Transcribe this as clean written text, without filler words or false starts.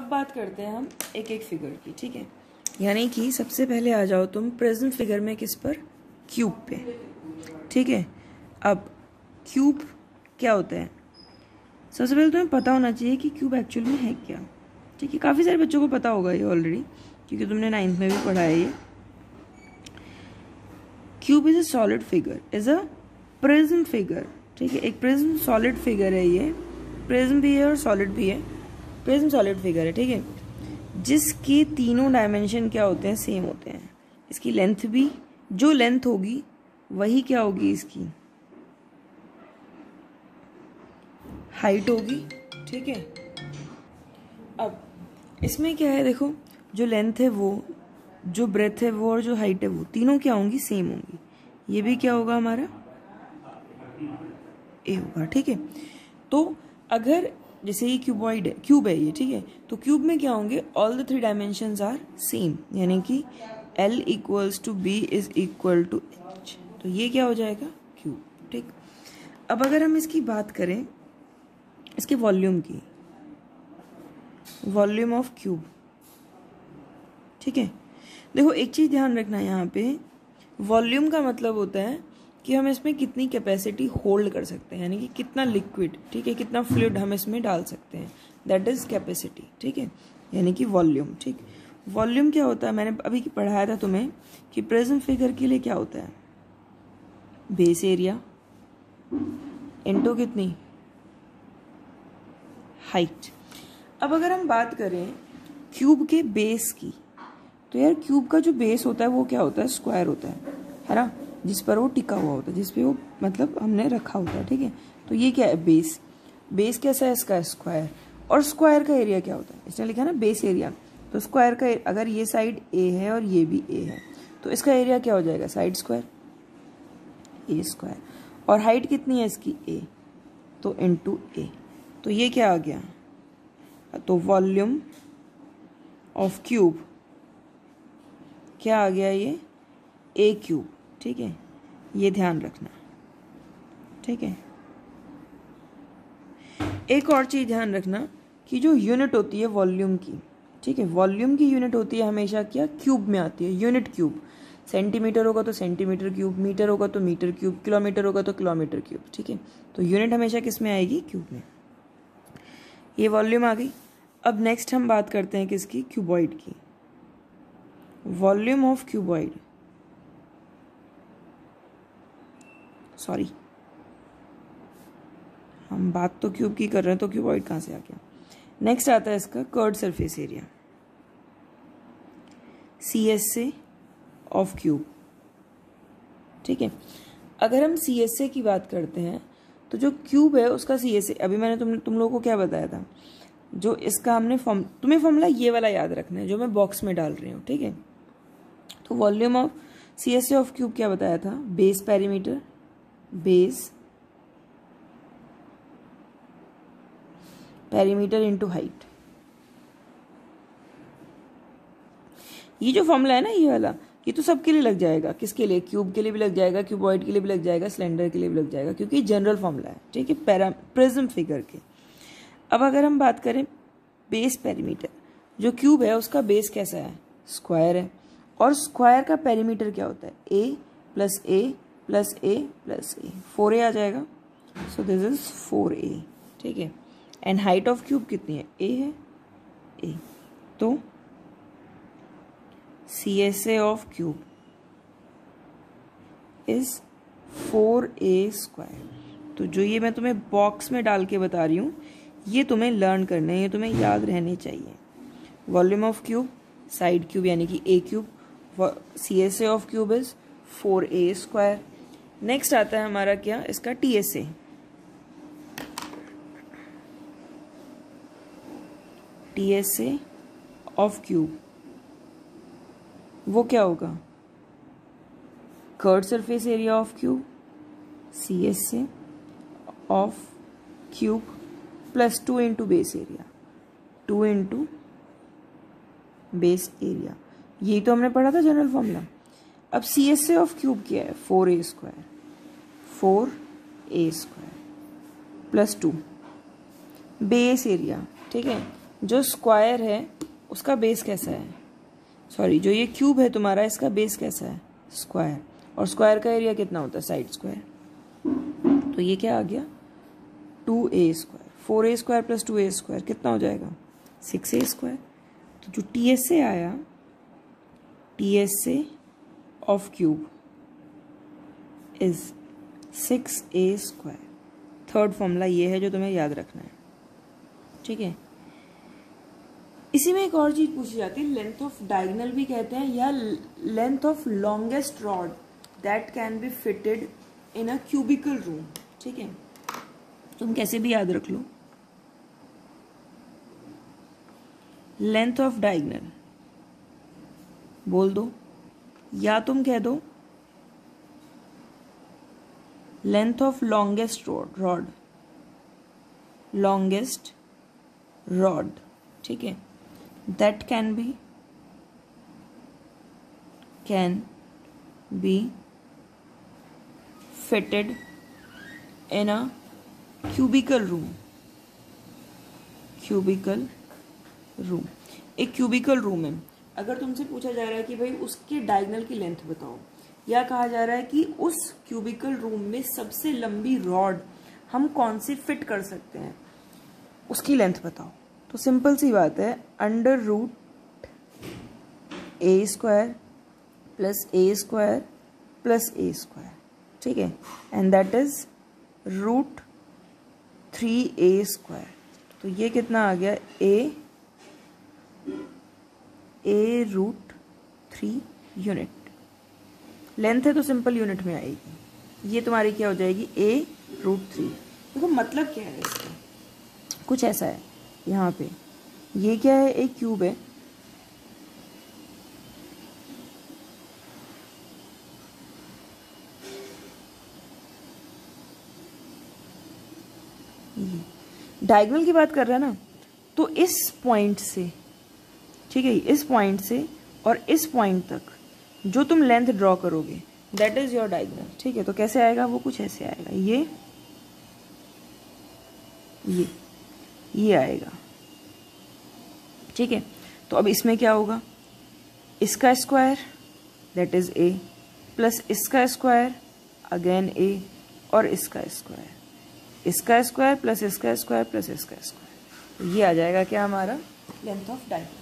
अब बात करते हैं हम एक एक फिगर की, ठीक है। यानी कि सबसे पहले आ जाओ तुम प्रिज्म फिगर में किस पर, क्यूब पे, ठीक है। अब क्यूब क्या होता है, सबसे पहले तुम्हें पता होना चाहिए कि क्यूब एक्चुअल में है क्या, ठीक है। काफ़ी सारे बच्चों को पता होगा ये ऑलरेडी, क्योंकि तुमने 9th में भी पढ़ा है ये। Cube is a solid figure, is a prism figure, ठीक है। एक प्रिज्म सॉलिड फिगर है ये, प्रिज्म भी है और सॉलिड भी है। प्रिज्म सॉलिड फिगर है, ठीक है, जिसके तीनों डायमेंशन क्या होते हैं, सेम होते हैं। इसकी लेंथ भी, जो लेंथ होगी वही क्या होगी, इसकी हाइट होगी, ठीक है। अब इसमें क्या है, देखो, जो लेंथ है वो, जो ब्रेथ है वो, और जो हाइट है वो, तीनों क्या होंगी, सेम होंगी। ये भी क्या होगा हमारा, ए होगा, ठीक है। तो अगर जैसे ये क्यूबॉइड है, क्यूब है ये, ठीक है, तो क्यूब में क्या होंगे, all the 3 dimensions are same, यानी कि L equals to B is equal to H, तो ये क्या हो जाएगा, क्यूब, ठीक। अब अगर हम इसकी बात करें, इसके वॉल्यूम की, वॉल्यूम ऑफ क्यूब, ठीक है। देखो एक चीज ध्यान रखना, यहाँ पे वॉल्यूम का मतलब होता है कि हम इसमें कितनी कैपेसिटी होल्ड कर सकते हैं, यानी कि कितना लिक्विड, ठीक है, कितना फ्लूइड हम इसमें डाल सकते हैं, दैट इज कैपेसिटी, ठीक है, यानी कि वॉल्यूम, ठीक। वॉल्यूम क्या होता है, मैंने अभी पढ़ाया था तुम्हें कि प्रिज्म फिगर के लिए क्या होता है, बेस एरिया इनटू कितनी, हाइट। अब अगर हम बात करें क्यूब के बेस की, तो यार क्यूब का जो बेस होता है वो क्या होता है, स्क्वायर होता है ना, जिस पर वो टिका हुआ होता है, जिस पे वो मतलब हमने रखा होता है, ठीक है। तो ये क्या है, बेस। बेस कैसा है इसका, स्क्वायर। और स्क्वायर का एरिया क्या होता है, इसने लिखा है ना बेस एरिया, तो स्क्वायर का अगर ये साइड ए है और ये भी ए है, तो इसका एरिया क्या हो जाएगा, साइड स्क्वायर, ए स्क्वायर। और हाइट कितनी है इसकी, ए, तो इनटू ए, तो ये क्या आ गया, तो वॉल्यूम ऑफ क्यूब क्या आ गया, ये ए क्यूब, ठीक है। ये ध्यान रखना, ठीक है। एक और चीज ध्यान रखना कि जो यूनिट होती है वॉल्यूम की, ठीक है, वॉल्यूम की यूनिट होती है हमेशा क्या, क्यूब में आती है, यूनिट क्यूब। सेंटीमीटर होगा तो सेंटीमीटर क्यूब, मीटर होगा तो मीटर क्यूब, किलोमीटर होगा तो किलोमीटर क्यूब, ठीक है। तो यूनिट हमेशा किस में आएगी, क्यूब में। ये वॉल्यूम आ गई। अब नेक्स्ट हम बात करते हैं किसकी, क्यूबॉइड की। वॉल्यूम ऑफ क्यूबॉइड, सॉरी हम बात तो क्यूब की कर रहे हैं, तो क्यूबॉइड कहाँ से आ गया। नेक्स्ट आता है इसका curved surface area, CSA of cube, ठीक है। अगर हम CSA की बात करते हैं, तो जो क्यूब है उसका CSA, अभी मैंने तुम लोगों को क्या बताया था, जो इसका हमने तुम्हें फॉर्मूला ये वाला याद रखना है जो मैं बॉक्स में डाल रही हूँ, ठीक है। तो volume of CSA of cube क्या बताया था, base perimeter, base perimeter into height. ये जो फॉर्मूला है ना, ये वाला, ये तो सबके लिए लग जाएगा, किसके लिए, क्यूब के लिए भी लग जाएगा, क्यूबॉइड के लिए भी लग जाएगा, सिलेंडर के लिए भी लग जाएगा, क्योंकि जनरल फॉर्मूला है, ठीक है, प्रिज्म फिगर के। अब अगर हम बात करें बेस पेरीमीटर, जो क्यूब है उसका बेस कैसा है, स्क्वायर है, और स्क्वायर का पेरीमीटर क्या होता है, ए प्लस ए प्लस ए प्लस ए, 4a आ जाएगा, सो दिस इज 4a, ठीक है। एंड हाइट ऑफ क्यूब कितनी है, ए है, ए, तो CSA of cube is 4a square. तो जो ये मैं तुम्हें बॉक्स में डाल के बता रही हूँ, ये तुम्हें लर्न करने हैं, ये तुम्हें याद रहने चाहिए। Volume of cube, side cube यानी कि a cube, CSA of cube is 4a square. Next आता है हमारा क्या, इसका TSA, TSA ऑफ क्यूब, वो क्या होगा, curved surface area of cube, CSA of cube plus 2 into base area, 2 into base area. यही तो हमने पढ़ा था जनरल फॉर्मूला। अब CSA ऑफ क्यूब क्या है, 4a square, 4a square plus 2 base area, ठीक है, जो स्क्वायर है उसका बेस कैसा है, सॉरी जो ये क्यूब है तुम्हारा इसका बेस कैसा है, स्क्वायर, और स्क्वायर का एरिया कितना होता है, साइड स्क्वायर। तो ये क्या आ गया 2a², 4a² + 2a² कितना हो जाएगा 6a²। तो जो TSA आया, TSA of cube is 6a²। Third formula ये है जो तुम्हें याद रखना है, ठीक है। इसी में एक और चीज पूछी जाती है, लेंथ ऑफ डायगोनल भी कहते हैं या length of longest rod that can be fitted in a cubical room, ठीक है। तुम कैसे भी याद रख लो, लेंथ ऑफ डायगोनल बोल दो, या तुम कह दो length of longest rod, longest rod, ठीक है, that can be fitted in a cubical room. एक क्यूबिकल रूम है, अगर तुमसे पूछा जा रहा है कि भाई उसके डायगोनल की लेंथ बताओ, या कहा जा रहा है कि उस क्यूबिकल रूम में सबसे लंबी रॉड हम कौन सी फिट कर सकते हैं, उसकी लेंथ बताओ, तो सिंपल सी बात है, √a² + a² + a², ठीक है, एंड दैट इज √3a²। तो ये कितना आ गया a√3 यूनिट। लेंथ है तो सिंपल यूनिट में आएगी, ये तुम्हारी क्या हो जाएगी a√3। देखो मतलब क्या है इसका, कुछ ऐसा है, यहाँ पे ये क्या है, एक क्यूब है, डायगोनल की बात कर रहा है ना, तो इस पॉइंट से, ठीक है, इस पॉइंट से और इस पॉइंट तक जो तुम लेंथ ड्रॉ करोगे दैट इज योर डायगोनल, ठीक है। तो कैसे आएगा वो, कुछ ऐसे आएगा, ये आएगा, ठीक है। तो अब इसमें क्या होगा, इसका square that is a plus इसका स्क्वायर अगेन a और इसका स्क्वायर, इसका स्क्वायर प्लस इसका स्क्वायर प्लस इसका स्क्वायर, तो ये आ जाएगा क्या हमारा लेंथ ऑफ डायगोनल।